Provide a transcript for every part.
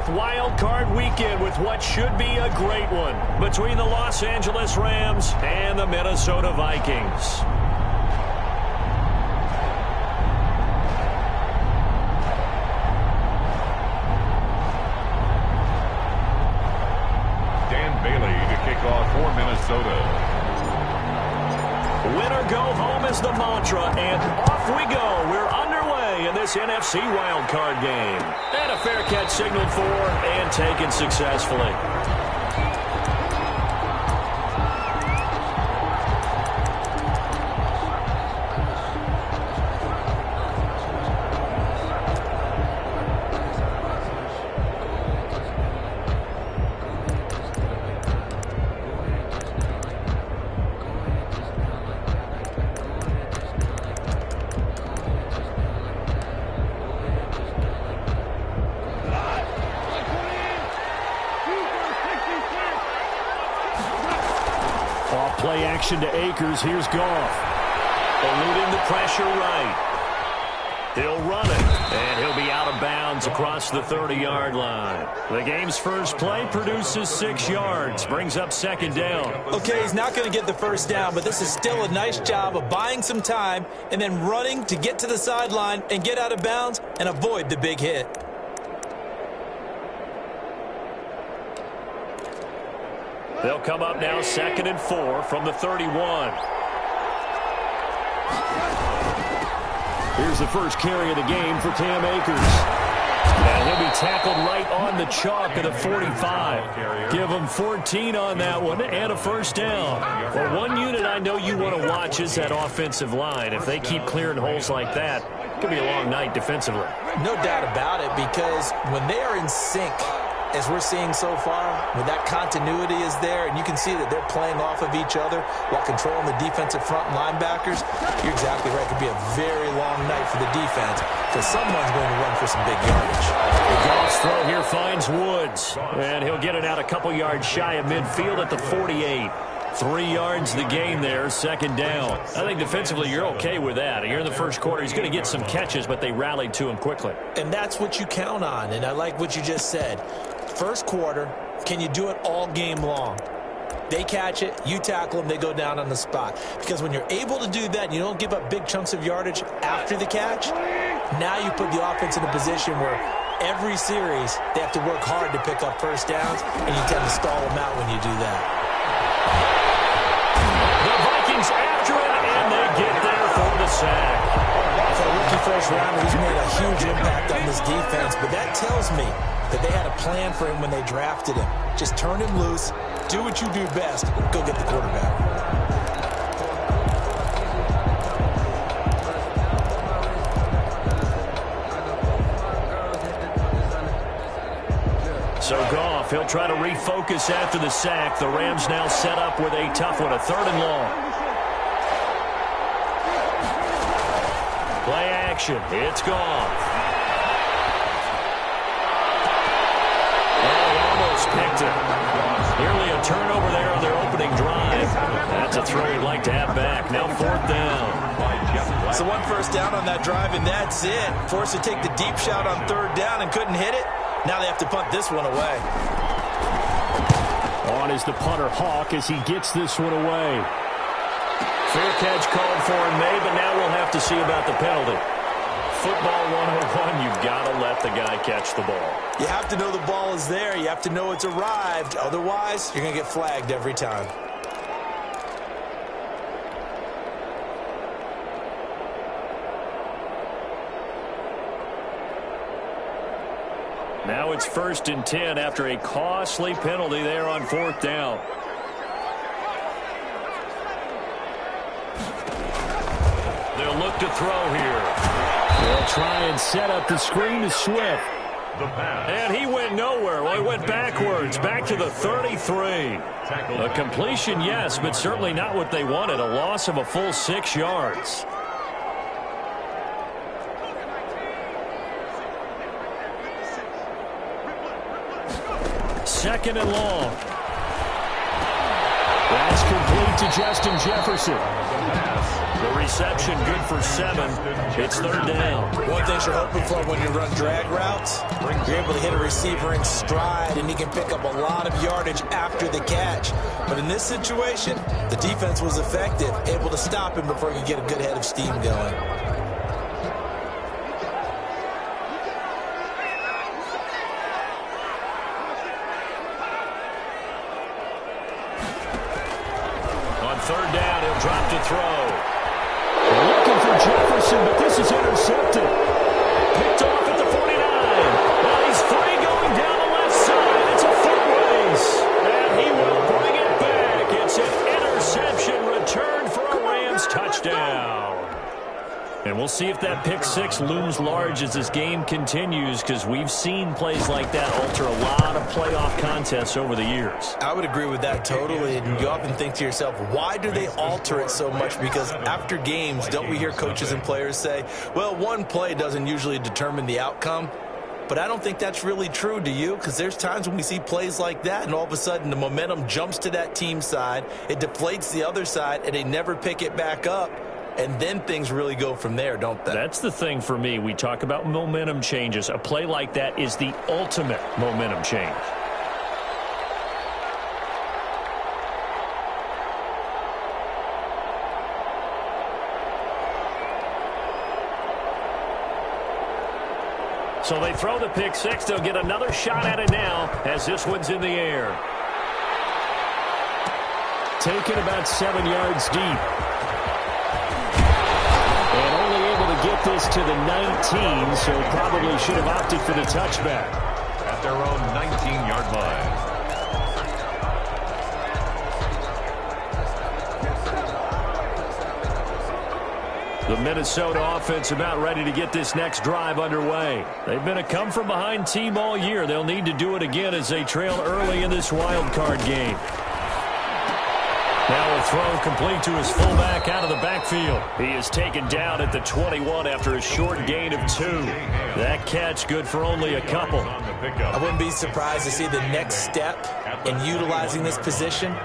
4th wild card weekend with what should be a great one between the Los Angeles Rams and the Minnesota Vikings. For Minnesota. Win or go home is the mantra, and off we go. We're underway in this NFC wildcard game. And a fair catch signaled for and taken successfully. Play action to Akers. Here's Goff. Eluding the pressure right. He'll run it, and he'll be out of bounds across the 30-yard line. The game's first play produces 6 yards, brings up 2nd down. Okay, he's not going to get the first down, but this is still a nice job of buying some time and then running to get to the sideline and get out of bounds and avoid the big hit. They'll come up now 2nd and 4 from the 31. Here's the first carry of the game for Cam Akers. And he'll be tackled right on the chalk of the 45. Give him 14 on that one and a first down. For one unit I know you want to watch is that offensive line. If they keep clearing holes like that, it could be a long night defensively. No doubt about it, because when they are in sync, as we're seeing so far, when that continuity is there and you can see that they're playing off of each other while controlling the defensive front linebackers, you're exactly right. It could be a very long night for the defense because someone's going to run for some big yardage. The Goff's throw here finds Woods, and he'll get it out a couple yards shy of midfield at the 48. 3 yards the gain there, 2nd down. I think defensively you're okay with that. Here in the first quarter, he's going to get some catches, but they rallied to him quickly. And that's what you count on, and I like what you just said. First quarter, can you do it all game long? They catch it, you tackle them, they go down on the spot. Because when you're able to do that and you don't give up big chunks of yardage after the catch, now you put the offense in a position where every series they have to work hard to pick up first downs, and you tend to stall them out when you do that. The Vikings after it, and they get there for the sack. For a rookie first rounder, he's made a huge impact on this defense, but that tells me that they had a plan for him when they drafted him. Just turn him loose, do what you do best, go get the quarterback. So Goff, he'll try to refocus after the sack. The Rams now set up with a tough one, a 3rd and long. Play action, it's Goff. Picked it. Nearly a turnover there on their opening drive. That's a throw you'd like to have back. Now 4th down. So 1 first down on that drive, and that's it. Forced to take the deep shot on 3rd down and couldn't hit it. Now they have to punt this one away. On is the punter Hawk as he gets this one away. Fair catch called for in May, but now we'll have to see about the penalty. Football 101, you've got to let the guy catch the ball. You have to know the ball is there. You have to know it's arrived. Otherwise, you're going to get flagged every time. Now it's 1st and 10 after a costly penalty there on 4th down. They'll look to throw here. They'll try and set up the screen to Swift. And he went nowhere. Well, he went backwards, back to the 33. A completion, yes, but certainly not what they wanted. A loss of a full 6 yards. Second and long. That's Pass complete to Justin Jefferson. The reception good for 7. It's 3rd down. One thing you're hoping for when you run drag routes, you're able to hit a receiver in stride, and he can pick up a lot of yardage after the catch. But in this situation, the defense was effective, able to stop him before he could get a good head of steam going. On 3rd down, he'll drop to throw. Looking for Jefferson, but this is intercepted. Picked off at the 49. Well, he's free going down the left side. It's a foot race. And he will bring it back. It's an interception return for a Rams touchdown. And we'll see if that pick 6 looms large as this game continues, because we've seen plays like that alter a lot of playoff contests over the years. I would agree with that totally. And you often think to yourself, why do they alter it so much? Because after games, don't we hear coaches and players say, well, one play doesn't usually determine the outcome? But I don't think that's really true, do you? Because there's times when we see plays like that, and all of a sudden the momentum jumps to that team side, it deflates the other side, and they never pick it back up. And then things really go from there, don't they? That's the thing for me. We talk about momentum changes. A play like that is the ultimate momentum change. So they throw the pick 6. They'll get another shot at it now as this one's in the air. Taken about 7 yards deep. And only able to get this to the 19, so probably should have opted for the touchback. At their own 19-yard line. The Minnesota offense about ready to get this next drive underway. They've been a come-from-behind team all year. They'll need to do it again as they trail early in this wild card game. Now a throw complete to his fullback out of the backfield. He is taken down at the 21 after a short gain of 2. That catch good for only a couple. I wouldn't be surprised to see the next step in utilizing this position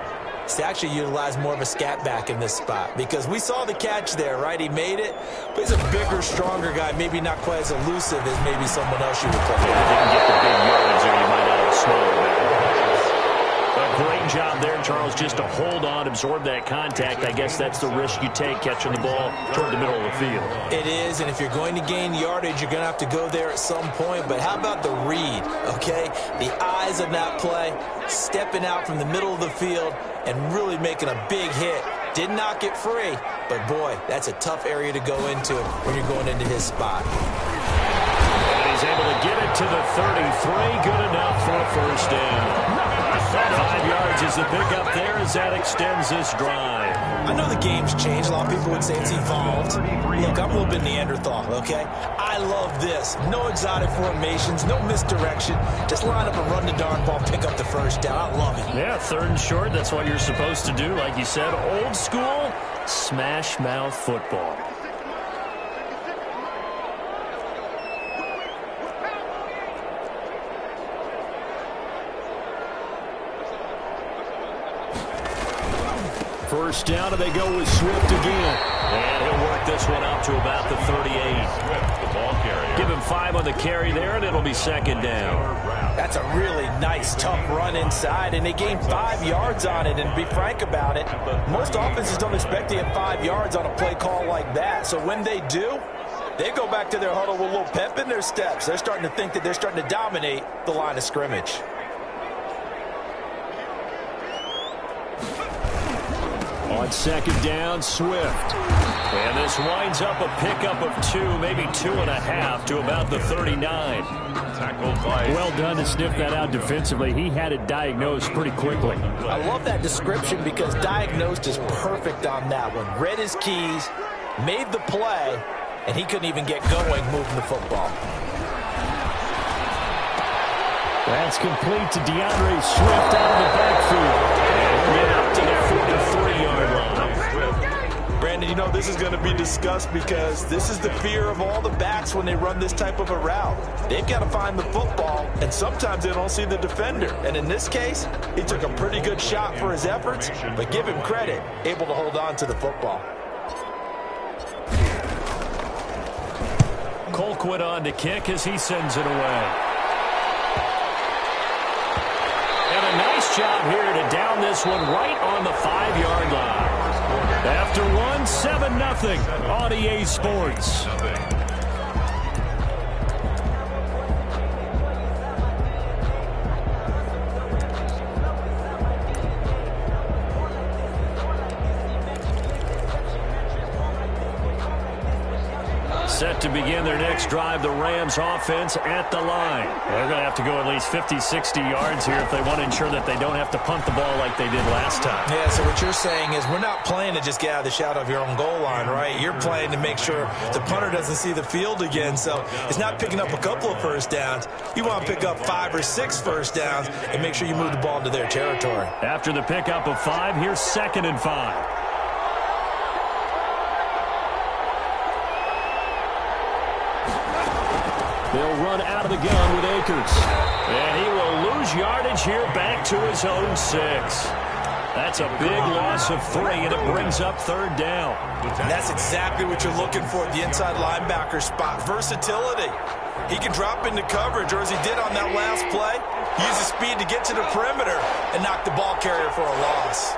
is to actually utilize more of a scat back in this spot, because we saw the catch there, right? He made it, but he's a bigger, stronger guy, maybe not quite as elusive as maybe someone else you would play. Yeah, didn't get the big yards there. You might not have a smaller back. Great job there, Charles, just to hold on, absorb that contact. I guess that's the risk you take catching the ball toward the middle of the field. It is, and if you're going to gain yardage, you're going to have to go there at some point. But how about the read, okay? The eyes of that play, stepping out from the middle of the field and really making a big hit. Did not get free, but boy, that's a tough area to go into when you're going into his spot. And he's able to get it to the 33. Good enough for a first down. 5 yards is the pickup there as that extends this drive. I know the game's changed. A lot of people would say it's evolved. Look, I'm a little bit Neanderthal, okay? I love this. No exotic formations, no misdirection. Just line up and run the darn ball, pick up the first down. I love it. Yeah, 3rd and short. That's what you're supposed to do. Like you said, old school, smash mouth football. First down, and they go with Swift again. And he'll work this one up to about the 38. Swift, the ball carrier. Give him 5 on the carry there, and it'll be 2nd down. That's a really nice, tough run inside, and they gained 5 yards on it. And to be frank about it, most offenses don't expect to get 5 yards on a play call like that. So when they do, they go back to their huddle with a little pep in their steps. They're starting to think that they're starting to dominate the line of scrimmage. On 2nd down, Swift. And this winds up a pickup of 2, maybe 2.5 to about the 39. Tackled by. Well done to sniff that out defensively. He had it diagnosed pretty quickly. I love that description because diagnosed is perfect on that one. Read his keys, made the play, and he couldn't even get going moving the football. That's complete to DeAndre Swift out of the backfield. And get out to the 43-yard line. Brandon, you know, this is going to be discussed because this is the fear of all the backs when they run this type of a route. They've got to find the football, and sometimes they don't see the defender. And in this case, he took a pretty good shot for his efforts, but give him credit, able to hold on to the football. Colquitt on to kick as he sends it away. And a nice job here to down this one right on the 5-yard line. After 7-0 on EA Sports. Set to begin their next drive, the Rams offense at the line. They're going to have to go at least 50, 60 yards here if they want to ensure that they don't have to punt the ball like they did last time. Yeah, so what you're saying is we're not playing to just get out of the shadow of your own goal line, right? You're playing to make sure the punter doesn't see the field again. So it's not picking up a couple of first downs. You want to pick up 5 or 6 first downs and make sure you move the ball into their territory. After the pickup of 5, here's 2nd and 5. They'll run out of the gun with Akers. And he will lose yardage here back to his own 6. That's a big loss of 3, and it brings up 3rd down. And that's exactly what you're looking for at the inside linebacker spot. Versatility. He can drop into coverage, or as he did on that last play, use his speed to get to the perimeter and knock the ball carrier for a loss.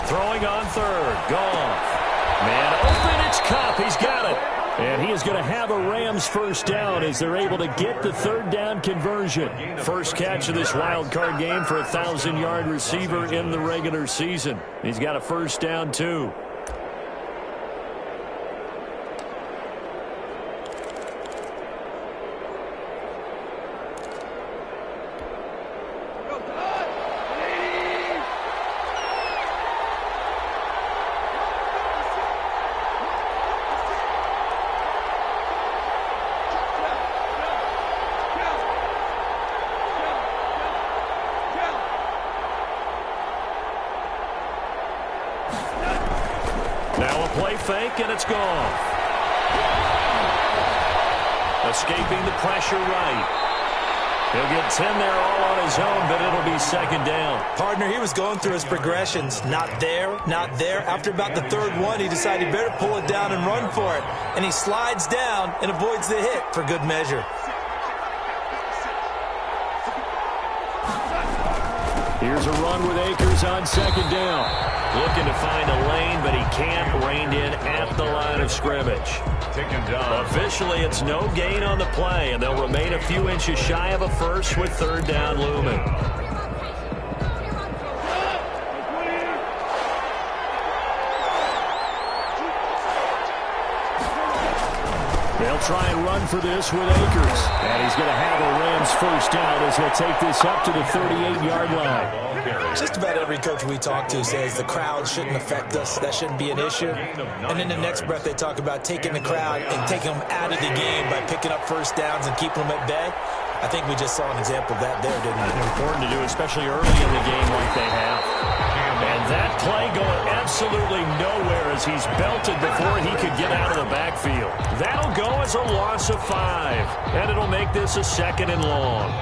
Throwing on 3rd. Goff. Man open, it's Cup. He's got it. And he is going to have a Rams first down as they're able to get the 3rd down conversion. First catch of this wild card game for a 1,000-yard receiver in the regular season. He's got a first down, too. Play fake, and it's gone. Escaping the pressure right. He'll get 10 there all on his own, but it'll be 2nd down. Partner, he was going through his progressions. Not there, not there. After about the 3rd one, he decided he better pull it down and run for it. And he slides down and avoids the hit for good measure. Here's a run with Akers on 2nd down. Looking to find a lane, but he can't. Reined in at the line of scrimmage. Officially, it's no gain on the play, and they'll remain a few inches shy of a first with 3rd down looming. They'll try and run for this with Akers. And he's going to have a Rams first down as he'll take this up to the 38-yard line. Just about every coach we talk to says the crowd shouldn't affect us. That shouldn't be an issue. And in the next breath, they talk about taking the crowd and taking them out of the game by picking up first downs and keeping them at bay. I think we just saw an example of that there, didn't we? Important to do, especially early in the game like they have. And that play going absolutely nowhere as he's belted before he could get out of the backfield. That'll go as a loss of 5. And it'll make this a 2nd and long.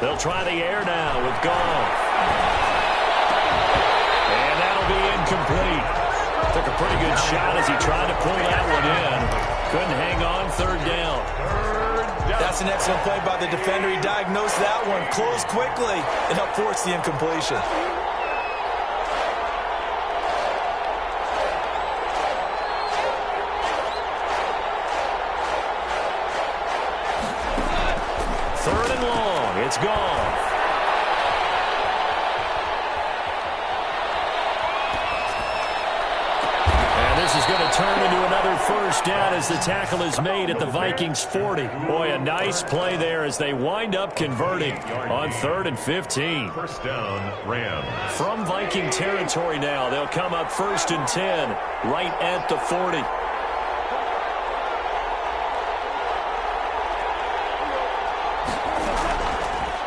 They'll try the air now with Goff. And that'll be incomplete. Took a pretty good shot as he tried to pull that one in. Couldn't hang on. 3rd down. That's an excellent play by the defender. He diagnosed that one, closed quickly, and helped force the incompletion. It's gone. turn into another first down as the tackle is made at the Vikings 40. Boy, a nice play there as they wind up converting on 3rd and 15. First down, Rams. From Viking territory now, they'll come up 1st and 10, right at the 40.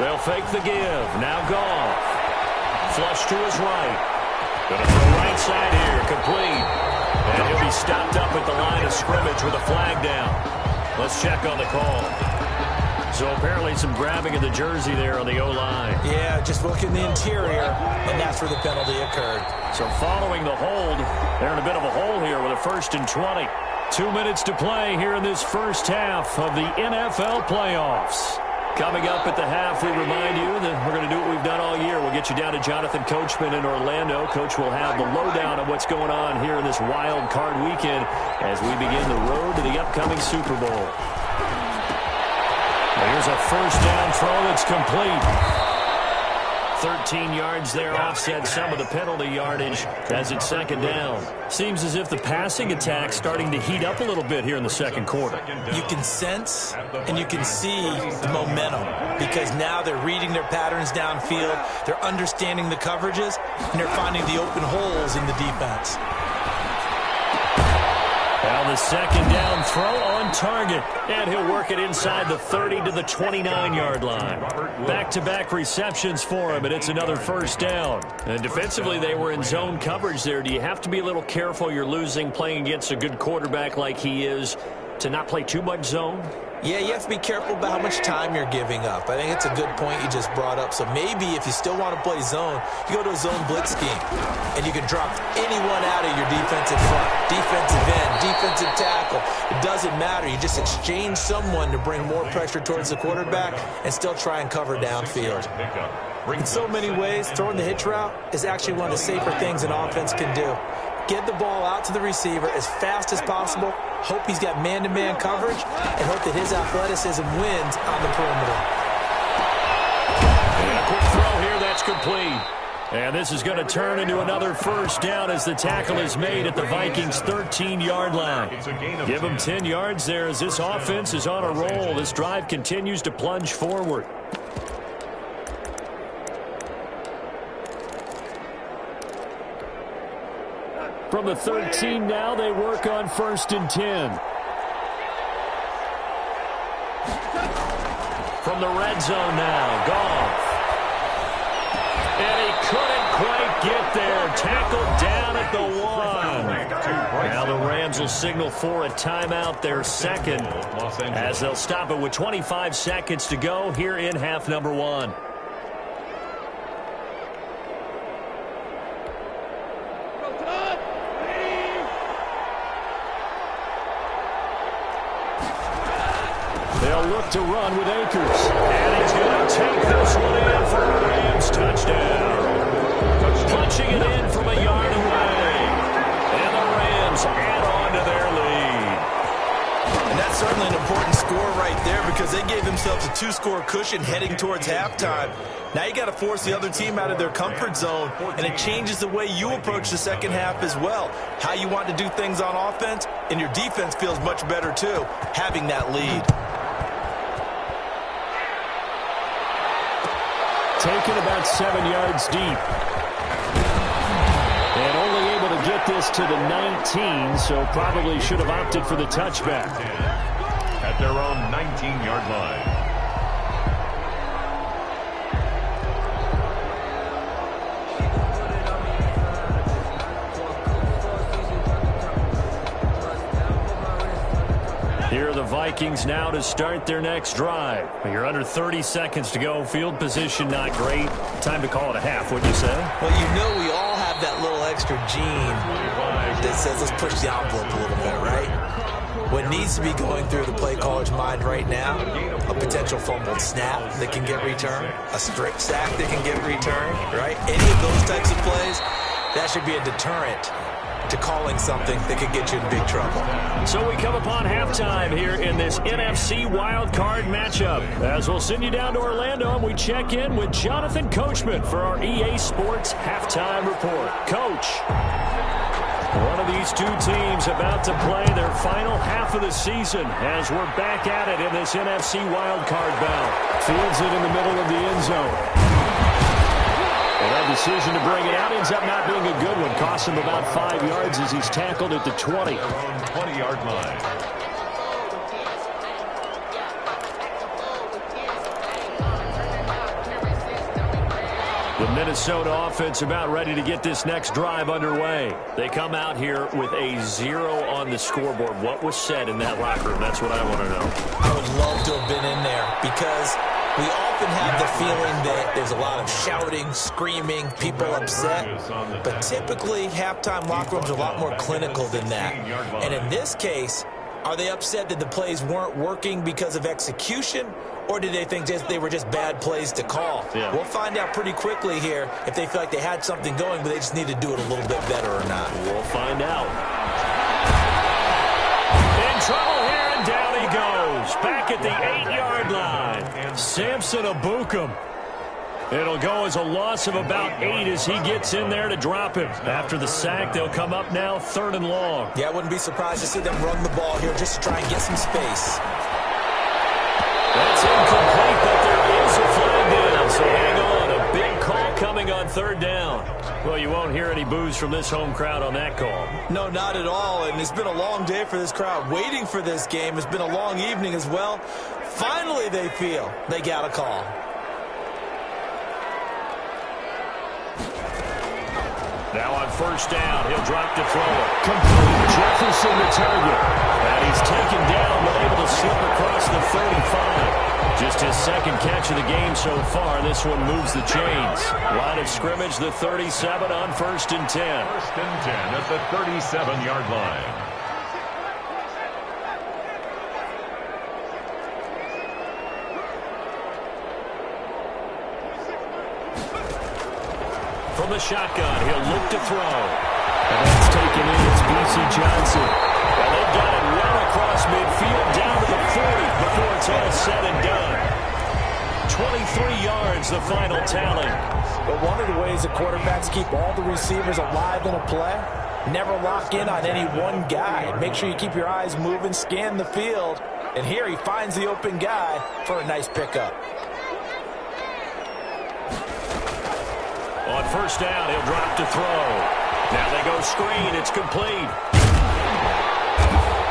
They'll fake the give. Now Goff. Flush to his right. Going to throw right side here. Complete. And he'll be stopped up at the line of scrimmage with a flag down. Let's check on the call. So apparently some grabbing of the jersey there on the O-line. Yeah, just look in the interior, and that's where the penalty occurred. So following the hold, they're in a bit of a hole here with a 1st and 20. 2 minutes to play here in this first half of the NFL playoffs. Coming up at the half, we remind you that we're going to do what we've done all year. We'll get you down to Jonathan Coachman in Orlando. Coach will have the lowdown on what's going on here in this wild card weekend as we begin the road to the upcoming Super Bowl. Here's a first down throw that's complete. 13 yards there, offset some of the penalty yardage as it's 2nd down. Seems as if the passing attack's starting to heat up a little bit here in the 2nd quarter. You can sense and you can see the momentum because now they're reading their patterns downfield, they're understanding the coverages, and they're finding the open holes in the defense. Well, the 2nd down throw on target, and he'll work it inside the 30 to the 29-yard line. Back-to-back receptions for him, and it's another first down. And defensively, they were in zone coverage there. Do you have to be a little careful you're losing playing against a good quarterback like he is to not play too much zone? Yeah, you have to be careful about how much time you're giving up. I think it's a good point you just brought up. So maybe if you still want to play zone, you go to a zone blitz scheme, and you can drop anyone out of your defensive front, defensive end, defensive tackle. It doesn't matter. You just exchange someone to bring more pressure towards the quarterback and still try and cover downfield. In so many ways, throwing the hitch route is actually one of the safer things an offense can do. Get the ball out to the receiver as fast as possible, hope he's got man-to-man coverage, and hope that his athleticism wins on the perimeter. And a quick throw here, that's complete. And this is going to turn into another first down as the tackle is made at the Vikings' 13-yard line. Give them 10 yards there as this offense is on a roll. This drive continues to plunge forward. From the 13 now, they work on 1st and 10. From the red zone now, Goff. And he couldn't quite get there. Tackled down at the 1. Now the Rams will signal for a timeout, their 2nd, as they'll stop it with 25 seconds to go here in half number 1. They'll look to run with Akers. And he's going to take this one in for a Rams touchdown. Punching it in from a yard away. And the Rams add on to their lead. And that's certainly an important score right there because they gave themselves a 2-score cushion heading towards halftime. Now you got to force the other team out of their comfort zone, and it changes the way you approach the second half as well. How you want to do things on offense, and your defense feels much better too, having that lead. Taken about 7 yards deep. And only able to get this to the 19, so probably should have opted for the touchback. At their own 19-yard line. Here are the Vikings now to start their next drive. You're under 30 seconds to go. Field position not great. Time to call it a half, wouldn't you say? Well, you know we all have that little extra gene that says let's push the envelope a little bit, right? What needs to be going through the play caller's mind right now, a potential fumbled snap that can get returned, a strip sack that can get returned, right? Any of those types of plays, that should be a deterrent to calling something that could get you in big trouble. So we come upon halftime here in this NFC wildcard matchup. As we'll send you down to Orlando, and we check in with Jonathan Coachman for our EA Sports Halftime Report. Coach. One of these two teams about to play their final half of the season as we're back at it in this NFC wildcard bout. Fields it in the middle of the end zone. And that decision to bring it out ends up not being a good one. Costs him about 5 yards as he's tackled at the 20. Their own 20-yard line. The Minnesota offense about ready to get this next drive underway. They come out here with a 0 on the scoreboard. What was said in that locker room? That's what I want to know. I would love to have been in there because we often have the feeling that there's a lot of shouting, screaming, people upset. But typically, halftime locker rooms are a lot more clinical than that. And in this case, are they upset that the plays weren't working because of execution? Or did they think they were just bad plays to call? Yeah. We'll find out pretty quickly here if they feel like they had something going, but they just need to do it a little bit better or not. We'll find out. In trouble here, and down he goes. Back at the 8-yard line. Samson Abukum. It'll go as a loss of about 8 as he gets in there to drop him. After the sack, they'll come up now 3rd and long. Yeah, I wouldn't be surprised to see them run the ball here just to try and get some space. That's incomplete, but there is a flag down, so hang on. A big call coming on 3rd down. Well, you won't hear any boos from this home crowd on that call. No, not at all, and it's been a long day for this crowd waiting for this game. It's been a long evening as well. Finally, they feel they got a call. Now on 1st down, he'll drop to throw it. Complete. Jefferson the target. And he's taken down, but able to slip across the 35. Just his 2nd catch of the game so far. This one moves the chains. Line of scrimmage, the 37 on 1st and 10. 1st and 10 at the 37-yard line. From the shotgun, he'll look to throw. And that's taken in. It's B.C. Johnson. And they've got it well across midfield down to the 40 before it's all said and done. 23 yards, the final tally. But one of the ways that quarterbacks keep all the receivers alive in a play, never lock in on any one guy. Make sure you keep your eyes moving, scan the field. And here he finds the open guy for a nice pickup. On 1st down, he'll drop to throw. Now they go screen. It's complete.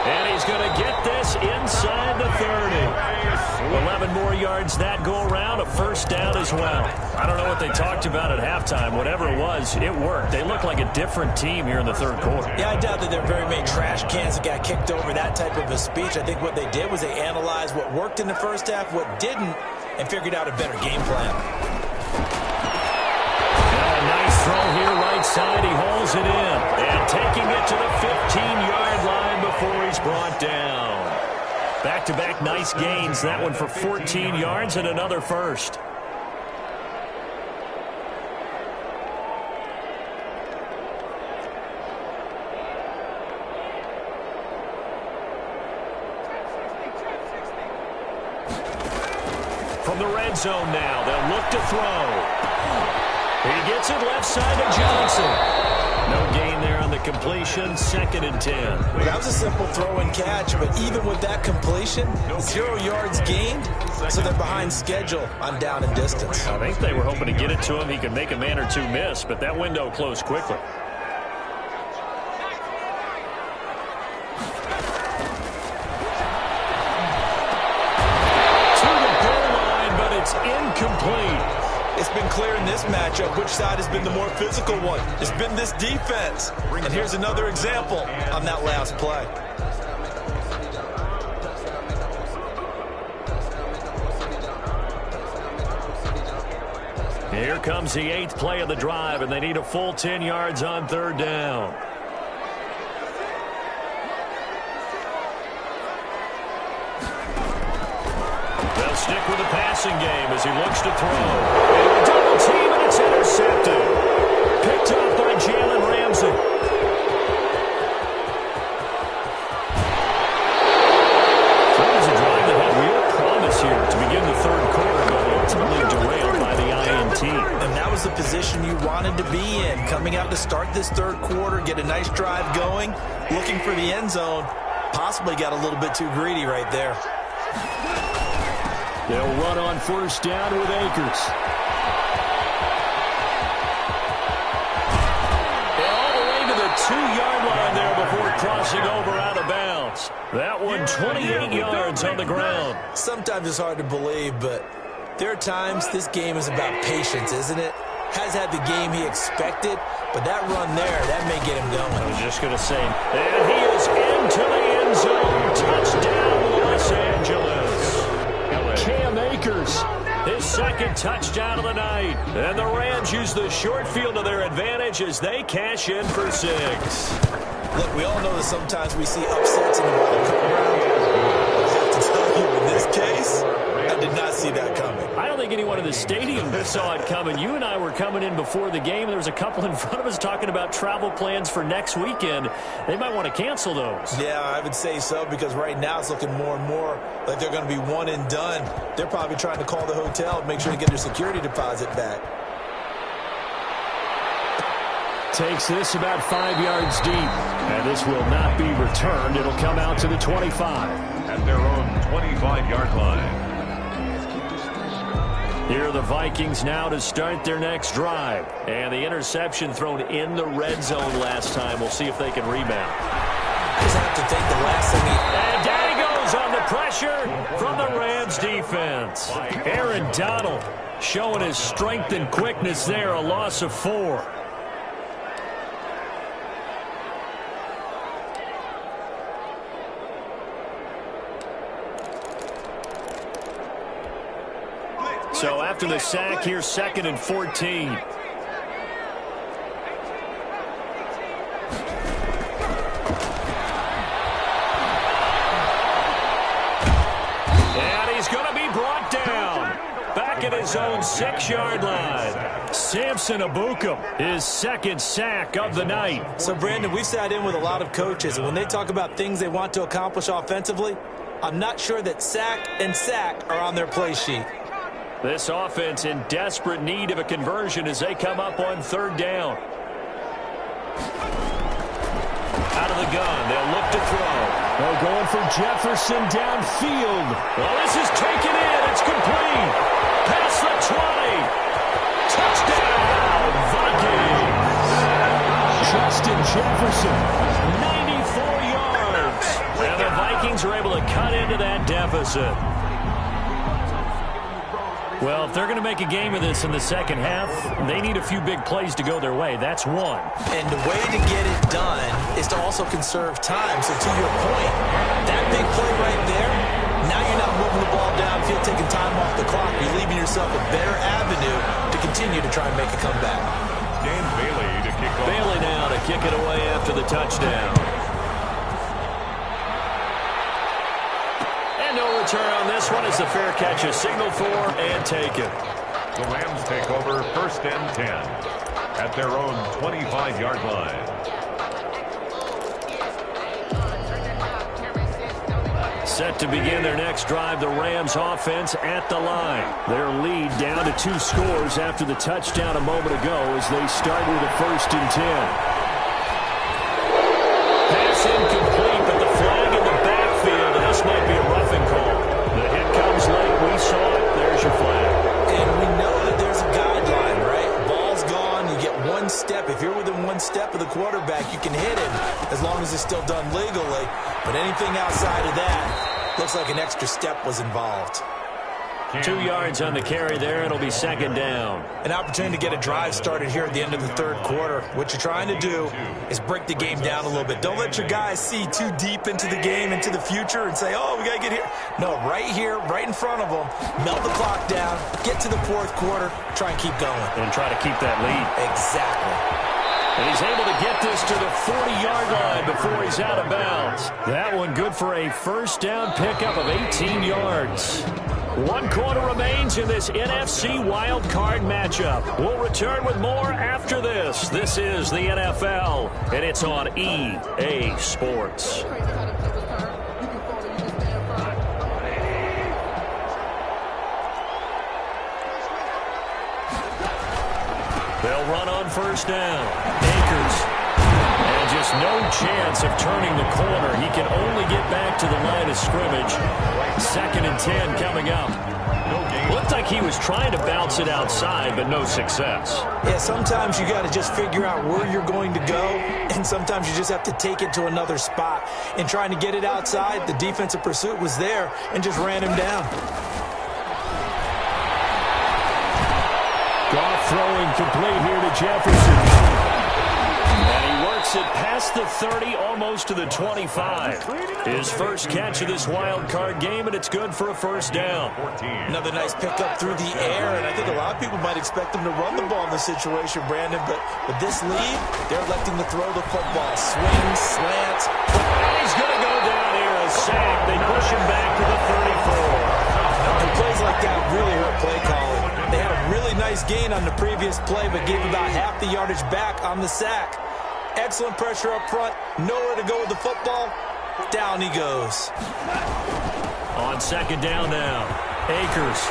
And he's going to get this inside the 30. 11 more yards that go around. A 1st down as well. I don't know what they talked about at halftime. Whatever it was, it worked. They look like a different team here in the 3rd quarter. Yeah, I doubt that there are very many trash cans that got kicked over, that type of a speech. I think what they did was they analyzed what worked in the 1st half, what didn't, and figured out a better game plan. Nice throw here, right side. He hauls it in. And taking it to the 15-yard line before he's brought down. Back-to-back nice gains. That one for 14 yards and another 1st. From the red zone now, they'll look to throw. He gets it left side to Johnson. No gain there on the completion. 2nd and 10. Well, that was a simple throw and catch, but even with that completion, 0 yards gained, so they're behind schedule on down and distance. I think they were hoping to get it to him. He could make a man or two miss, but that window closed quickly. To the goal line, but it's incomplete. It's been clear in this matchup which side has been the more physical one. It's been this defense. And here's another example on that last play. Here comes the 8th play of the drive, and they need a full 10 yards on 3rd down. They'll stick with the passing game as he looks to throw. And a double team, and it's intercepted. Picked up by Jalen Ramsey. So it was a drive that had real promise here to begin the third quarter, but ultimately derailed by the INT. And that was the position you wanted to be in, coming out to start this third quarter, get a nice drive going, looking for the end zone. Possibly got a little bit too greedy right there. They'll run on first down with Akers. All the way to the 2-yard line there before crossing over out of bounds. That one 28 yards on the ground. Sometimes it's hard to believe, but there are times this game is about patience, isn't it? Has had the game he expected, but that run there, that may get him going. I was just going to say, and he is into the end zone. Touchdown, Los Angeles. Cam Akers, his second touchdown of the night. And the Rams use the short field to their advantage as they cash in for 6. Look, we all know that sometimes we see upsets in the wild card round. I have to tell you, in this case, I did not see that coming. I don't think anyone in the stadium saw it coming. You and I were coming in before the game. There was a couple in front of us talking about travel plans for next weekend. They might want to cancel those. Yeah, I would say so, because right now it's looking more and more like they're going to be one and done. They're probably trying to call the hotel and make sure to get their security deposit back. Takes this about 5 yards deep. And this will not be returned. It'll come out to the 25. At their own 25-yard line. Here are the Vikings now to start their next drive. And the interception thrown in the red zone last time. We'll see if they can rebound. Just have to think the last thing And down he goes on the pressure from the Rams defense. Aaron Donald showing his strength and quickness there. A loss of 4. So after the sack, here's 2nd and 14. And he's going to be brought down. Back at his own 6-yard line. Samson Ebukam, his 2nd sack of the night. So, Brandon, we've sat in with a lot of coaches, and when they talk about things they want to accomplish offensively, I'm not sure that sack and sack are on their play sheet. This offense in desperate need of a conversion as they come up on 3rd down. Out of the gun, they'll look to throw. They're going for Jefferson downfield. Well, this is taken in. It's complete. Past the 20. Touchdown, Vikings. Justin Jefferson, 94 yards. And the Vikings are able to cut into that deficit. Well, if they're going to make a game of this in the second half, they need a few big plays to go their way. That's one. And the way to get it done is to also conserve time. So to your point, that big play right there, now you're not moving the ball downfield, taking time off the clock. You're leaving yourself a better avenue to continue to try and make a comeback. Dan Bailey to kick off. Bailey now to kick it away after the touchdown. No return on this one as the fair catch is signaled for and taken. The Rams take over 1st and 10 at their own 25-yard line. Set to begin their next drive, the Rams offense at the line. Their lead down to 2 scores after the touchdown a moment ago as they start with a 1st and 10. Pass incomplete, but the flag in the backfield, and this might be a roughing call. The hit comes late. We saw it. There's your flag. And we know that there's a guideline, right? Ball's gone. You get 1 step. If you're within 1 step of the quarterback, you can hit him as long as it's still done legally. But anything outside of that, looks like an extra step was involved. 2 yards on the carry there. It'll be 2nd down. An opportunity to get a drive started here at the end of the 3rd quarter. What you're trying to do is break the game down a little bit. Don't let your guys see too deep into the game, into the future, and say, oh, we got to get here. No, right here, right in front of them, melt the clock down, get to the 4th quarter, try and keep going. And try to keep that lead. Exactly. And he's able to get this to the 40-yard line before he's out of bounds. That one good for a 1st down pickup of 18 yards. 1 quarter remains in this NFC wild card matchup. We'll return with more after this. This is the NFL, and it's on EA Sports. They'll run on first down. Akers. And just no chance of turning the corner. He can only get back to the line of scrimmage. 2nd and 10 coming up. Looked like he was trying to bounce it outside, but no success. Yeah, sometimes you got to just figure out where you're going to go, and sometimes you just have to take it to another spot. In trying to get it outside, the defensive pursuit was there and just ran him down. Goff throwing complete here to Jefferson. And he works it past the 30, almost to the 25. His first catch of this wild card game, and it's good for a first down. Another nice pickup through the air, and I think a lot of people might expect him to run the ball in this situation, Brandon, but with this lead, they're electing to throw the football. Swings, slants. And he's going to go down here, a sack. They push him back to the 34. And plays like that really hurt play calling. They had a really nice gain on the previous play, but gave about half the yardage back on the sack. Excellent pressure up front. Nowhere to go with the football. Down he goes. On 2nd down now. Akers.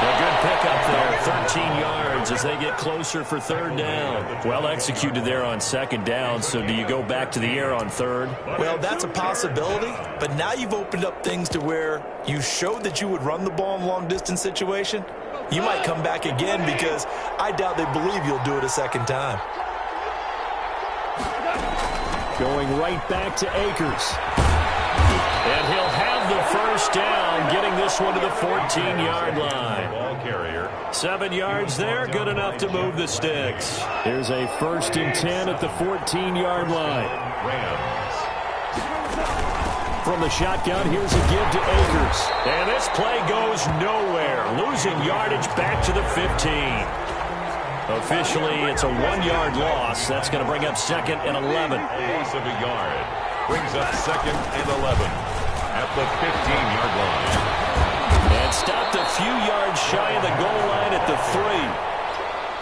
A good pickup there. 13 yards as they get closer for 3rd down. Well executed there on 2nd down. So do you go back to the air on 3rd? Well, that's a possibility. But now you've opened up things to where you showed that you would run the ball in a long-distance situation. You might come back again because I doubt they believe you'll do it a second time. Going right back to Akers. And he'll have the first down, getting this one to the 14-yard line. Ball carrier. 7 yards there, good enough to move the sticks. Here's a 1st and 10 at the 14-yard line. Rams. From the shotgun, here's a give to Akers. And this play goes nowhere. Losing yardage back to the 15. Officially, it's a 1-yard loss. That's going to bring up 2nd and 11. Loss of a yard. Brings up 2nd and 11 at the 15-yard line. And stopped a few yards shy of the goal line at the 3.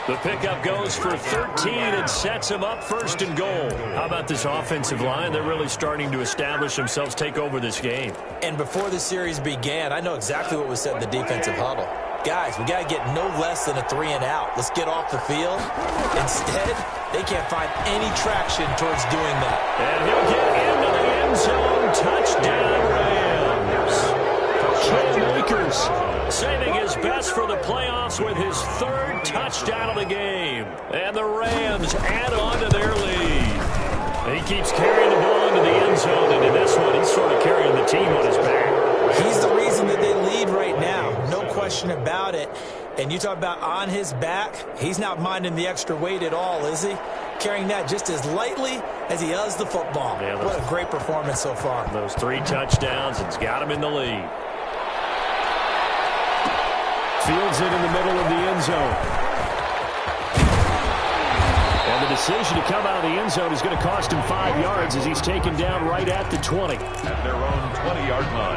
The pickup goes for 13 and sets him up 1st and goal. How about this offensive line? They're really starting to establish themselves, take over this game. And before the series began, I know exactly what was said in the defensive huddle. Guys, we got to get no less than a 3-and-out. Let's get off the field. Instead, they can't find any traction towards doing that. And he'll get into the end zone. Touchdown, Rams. Cam Akers saving his best for the playoffs with his 3rd touchdown of the game. And the Rams add on to their lead. He keeps carrying the ball into the end zone, and in this one, he's sort of carrying the team on his back. He's the reason that they lead right now. No question about it. And you talk about on his back, he's not minding the extra weight at all, is he? Carrying that just as lightly as he does the football. Yeah, what a great performance so far. Those 3 touchdowns, it's got him in the lead. Fields it in the middle of the end zone. And the decision to come out of the end zone is going to cost him 5 yards as he's taken down right at the 20. At their own 20-yard line.